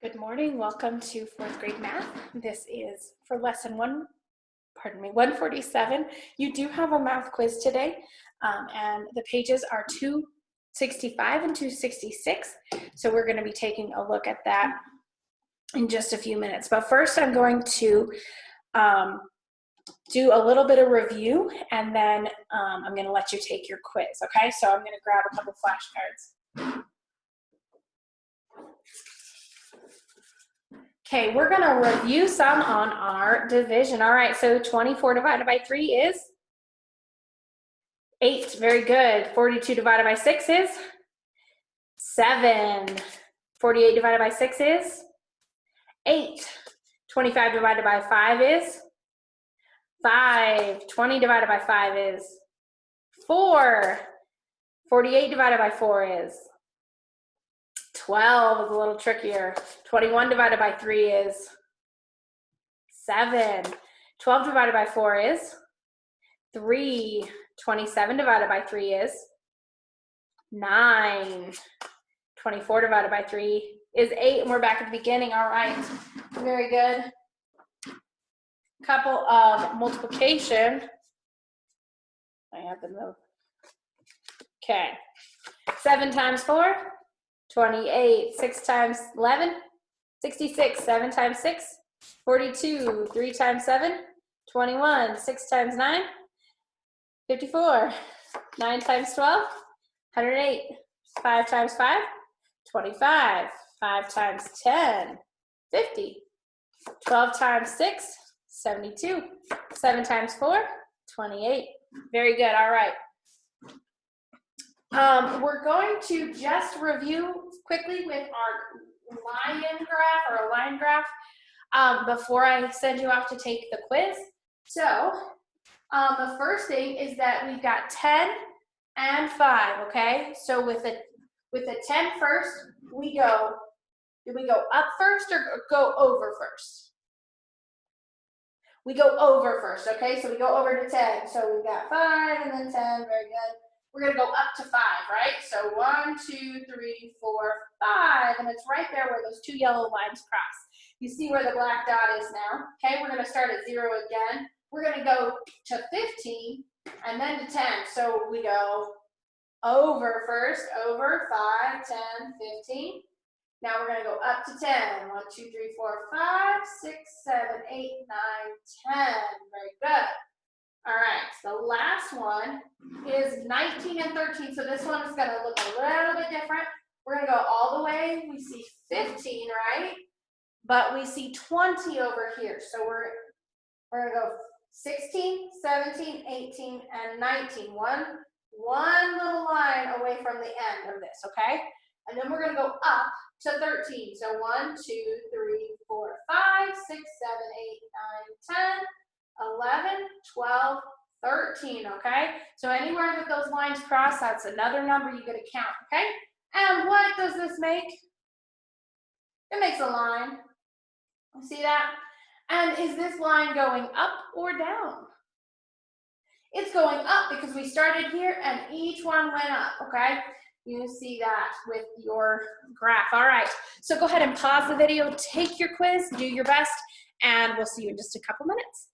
Good morning. Welcome to fourth grade math. This is for lesson 147. You do have a math quiz today, and the pages are 265 and 266. So we're going to be taking a look at that in just a few minutes. But first, I'm going to do a little bit of review, and then I'm going to let you take your quiz. Okay, so I'm going to grab a couple flashcards. Okay, we're going to review some on our division. All right, so 24 divided by 3 is 8. Very good. 42 divided by 6 is 7. 48 divided by 6 is 8. 25 divided by 5 is 5. 20 divided by 5 is 4. 48 divided by 4 is 12. Is a little trickier. 21 divided by 3 is 7. 12 divided by 4 is 3. 27 divided by 3 is 9. 24 divided by 3 is 8. And we're back at the beginning. All right. Very good. Couple of multiplication. I have to move. Okay. 7 times 4. 28, 6 times 11, 66, 7 times 6, 42, 3 times 7, 21, 6 times 9, 54, 9 times 12, 108, 5 times 5, 25, 5 times 10, 50, 12 times 6, 72, 7 times 4, 28. Very good, all right. We're going to just review quickly with our line graph or a line graph before I send you off to take the quiz. So the first thing is that we've got 10 and 5, okay? So with the 10 first, do we go up first or go over first? We go over first, okay? So we go over to 10. So we've got 5 and then 10, very good. We're going to go up to 5, right? So 1, 2, 3, 4, 5, and it's right there where those two yellow lines cross. You see where the black dot is now. Okay, we're going to start at 0 again. We're going to go to 15 and then to 10. So we go over first, over 5, 10, 15. Now we're going to go up to 10. 1, 2, 3, 4, 5, 6, 7, 8, 9, 10. Very good. All right, so the last one is 19 and 13. So this one is going to look a little bit different. We're going to go all the way. We see 15, right? But we see 20 over here. So we're going to go 16, 17, 18, and 19. One little line away from the end of this, okay? And then we're going to go up to 13. So 1, 2, 3, 4, 5, 6, 7, 8, 9, 10. 11, 12, 13, okay? So anywhere that those lines cross, that's another number you get to count, okay? And what does this make? It makes a line. See that? And is this line going up or down? It's going up because we started here and each one went up, okay? You see that with your graph. All right, so go ahead and pause the video, take your quiz, do your best, and we'll see you in just a couple minutes.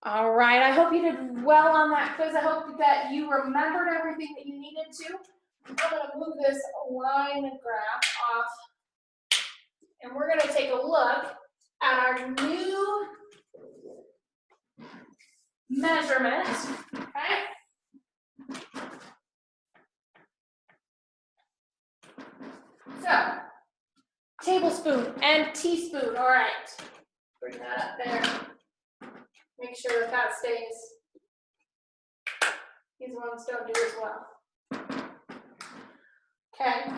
All right, I hope you did well on that quiz. I hope that you remembered everything that you needed to. I'm going to move this line graph off, and we're going to take a look at our new measurement, okay? So, tablespoon and teaspoon, all right. Bring that up there. Make sure that that stays. These ones don't do as well. Okay.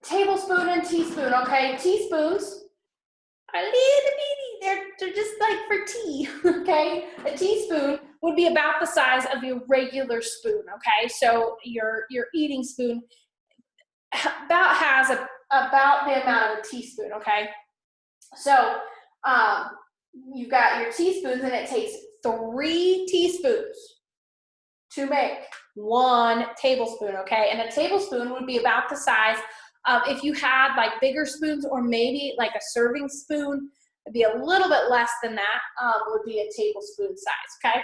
Tablespoon and teaspoon, okay? Teaspoons are little bitty. They're just like for tea, okay? A teaspoon would be about the size of your regular spoon, okay? So your eating spoon about has about the amount of a teaspoon, okay? So you've got your teaspoons, and it takes 3 teaspoons to make 1 tablespoon, okay? And a tablespoon would be about the size of, if you had like bigger spoons or maybe like a serving spoon, it'd be a little bit less than that, would be a tablespoon size, okay?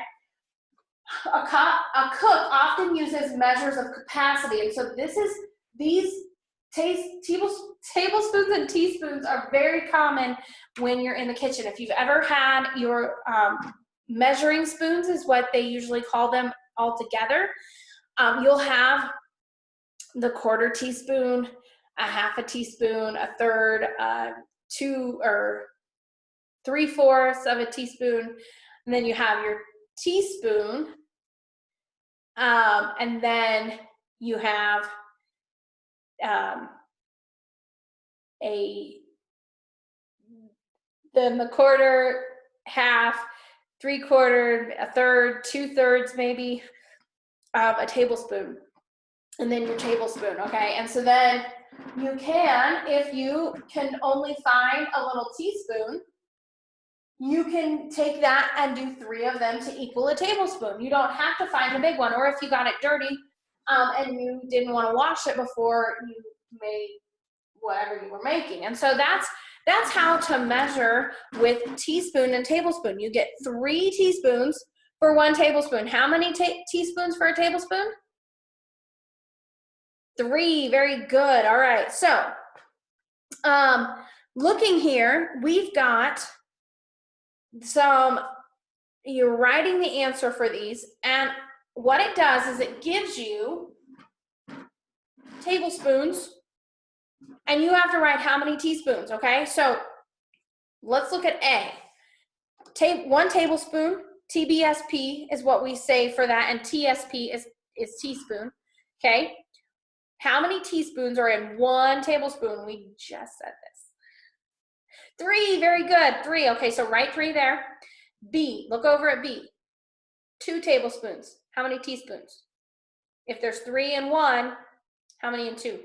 A cook often uses measures of capacity, and so these tablespoons and teaspoons are very common when you're in the kitchen. If you've ever had your measuring spoons, is what they usually call them all together, you'll have the 1/4 teaspoon, a 1/2 teaspoon, a 1/3, 2 or 3/4 of a teaspoon, and then you have your teaspoon, and then you have then the 1/4, 1/2, 3/4, a 1/3, 2/3 maybe of a tablespoon, and then your tablespoon, okay? And so then you can, if you can only find a little teaspoon, you can take that and do 3 of them to equal a tablespoon. You don't have to find the big one, or if you got it dirty and you didn't want to wash it before you made whatever you were making. And so that's how to measure with teaspoon and tablespoon. You get 3 teaspoons for 1 tablespoon. How many teaspoons for a tablespoon? 3, very good. All right, so looking here, we've got you're writing the answer for these, and what it does is it gives you tablespoons, and you have to write how many teaspoons, okay? So let's look at A. 1 tablespoon, TBSP is what we say for that, and TSP is teaspoon, okay? How many teaspoons are in 1 tablespoon? We just said this. 3, very good, 3. Okay, so write 3 there. B, look over at B. 2 tablespoons. How many teaspoons? If there's 3 in 1, how many in 2?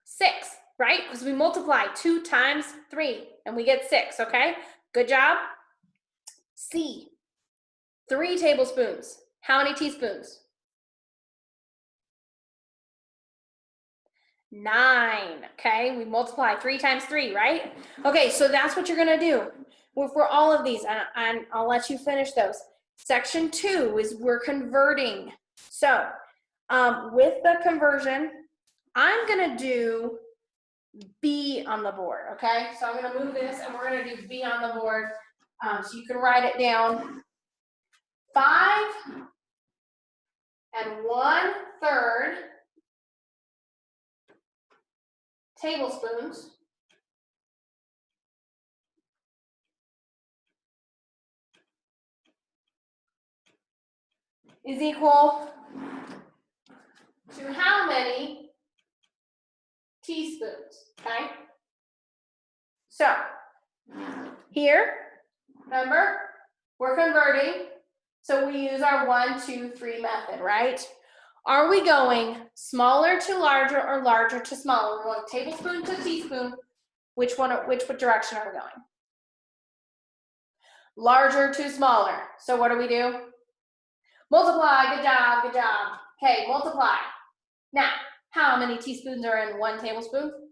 6, right? Because we multiply 2 times 3 and we get 6, okay? Good job. C, 3 tablespoons. How many teaspoons? 9, okay? We multiply 3 times 3, right? Okay, so that's what you're gonna do for all of these, and I'll let you finish those. Section 2 is we're converting. So with the conversion, I'm gonna do B on the board, okay? So I'm gonna move this and we're gonna do B on the board, so you can write it down. 5 1/3 tablespoons is equal to how many teaspoons, okay? So here, remember, we're converting, so we use our 1, 2, 3 method, right? Are we going smaller to larger or larger to smaller? We're going tablespoon to teaspoon. Which direction are we going? Larger to smaller. So what do we do? Multiply, good job, good job. Okay, multiply. Now, how many teaspoons are in 1 tablespoon?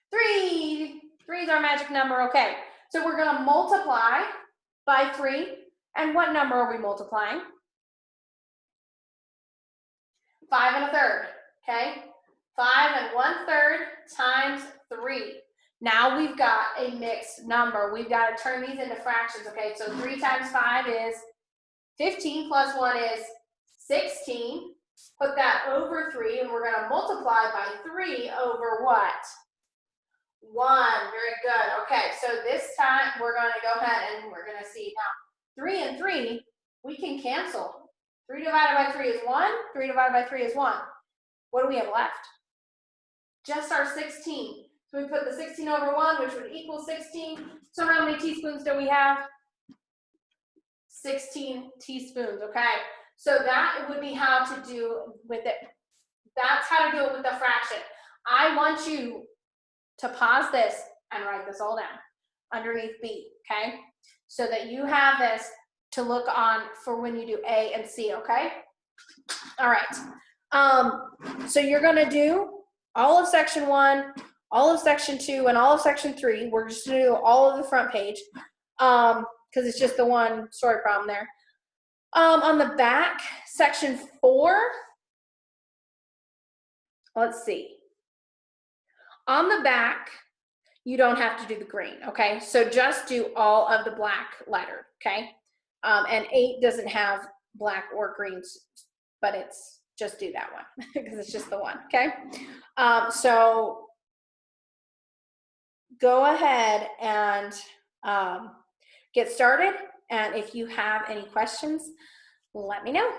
3. 3 is our magic number, okay. So we're gonna multiply by 3, and what number are we multiplying? 5 1/3, okay? 5 1/3 times 3. Now we've got a mixed number. We've got to turn these into fractions, okay? So 3 times 5 is 15 plus 1 is 16. Put that over 3, and we're going to multiply by 3 over what? 1. Very good. Okay, so this time we're going to go ahead and we're going to see now 3 and 3, we can cancel. 3 divided by 3 is 1. 3 divided by 3 is 1. What do we have left? Just our 16. So we put the 16 over 1, which would equal 16. So how many teaspoons do we have? 16 teaspoons, okay? So that would be how to do with it. That's how to do it with the fraction. I want you to pause this and write this all down underneath B, okay? so that you have this to look on for when you do A and C, okay? All right. So you're gonna do all of section 1, all of section 2, and all of section 3. We're just gonna do all of the front page because it's just the one story problem there. On the back, section 4, let's see. On the back, you don't have to do the green, okay? So just do all of the black letter, okay? And 8 doesn't have black or green, but it's just do that one because it's just the one, okay? So go ahead and get started. And if you have any questions, let me know.